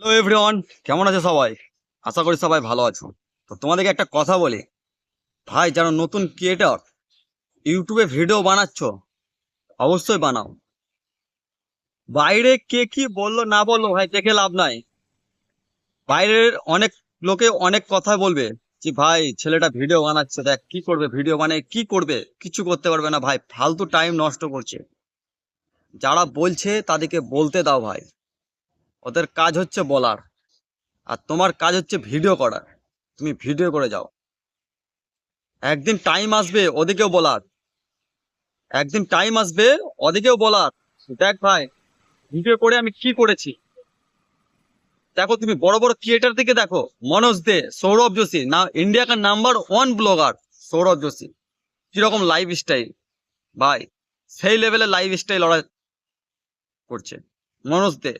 Hello everyone, কেমন আছে সবাই? আশা করি সবাই ভালো আছো। তো তোমাদেরকে একটা কথা বলি ভাই, যারা নতুন ক্রিয়েটর ইউটিউবে ভিডিও বানাচ্ছ, অবশ্যই বানাও। বাইরে কে কি বললো না বললো ভাই দেখে লাভ নাই। বাইরের অনেক লোকে অনেক কথা বলবে যে ভাই ছেলেটা ভিডিও বানাচ্ছে, দেখ কি করবে, ভিডিও বানিয়ে কি করবে, কিছু করতে পারবে না ভাই, ফালতু টাইম নষ্ট করছে। যারা বলছে তাদেরকে বলতে দাও ভাই, ওদের কাজ হচ্ছে বলার, আর তোমার কাজ হচ্ছে ভিডিও করা। তুমি ভিডিও করে যাও। একদিন টাইম আসবে ওদিকেও বলার, একদিন টাইম আসবে ওদিকেও বলার, দেখ ভাই ভিডিও করে আমি কি করেছি। দেখো তুমি বড় বড় ক্রিয়েটার থেকে দেখো, মনোজ দে, সৌরভ যোশী, না ইন্ডিয়া का नंबर 1 ব্লগার সৌরভ যোশী, কিরকম লাইফ স্টাইল ভাই, সেই লেভেলে লাইফ স্টাইল ওরা করছে। মনোজ দে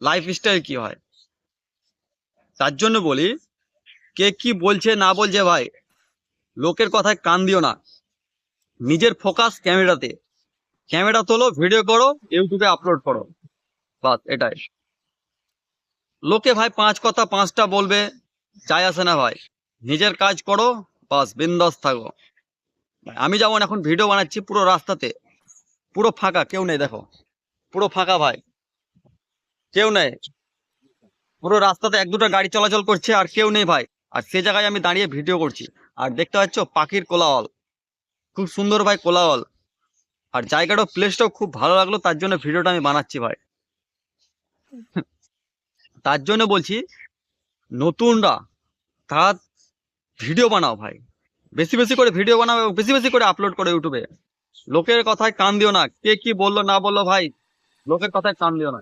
লাইফ স্টাইল কি হয়, তার জন্য বলি কে কি বলছে না বলছে ভাই, লোকের কথায় কান দিও না। নিজের ফোকাস ক্যামেরাতে, ক্যামেরা তোলো, ভিডিও করো, ইউটিউবে আপলোড করো, বাস এটাই। লোকে ভাই পাঁচ কথা পাঁচটা বলবে, যায় আসে না ভাই, নিজের কাজ করো, বাস বিন্দাস থাকো। আমি যেমন এখন ভিডিও বানাচ্ছি পুরো রাস্তাতে, পুরো ফাঁকা, কেউ নেই, দেখো পুরো ফাঁকা ভাই, কেউ নেই। পুরো রাস্তাতে এক দুটো গাড়ি চলাচল করছে আর কেউ নেই ভাই, আর সে জায়গায় আমি দাঁড়িয়ে ভিডিও করছি। আর দেখতে পাচ্ছ পাখির কোলাহল, খুব সুন্দর ভাই কোলাহল। আর জায়গাটাও প্লেসটাও খুব ভালো লাগলো, তার জন্য ভিডিওটা আমি বানাচ্ছি ভাই। তার জন্য বলছি নতুনরা তারা ভিডিও বানাও ভাই, বেশি বেশি করে ভিডিও বানাও এবং বেশি বেশি করে আপলোড করো ইউটিউবে। লোকের কথায় কান দিও না, কে কি বললো না বললো ভাই, লোকের কথায় কান দিও না।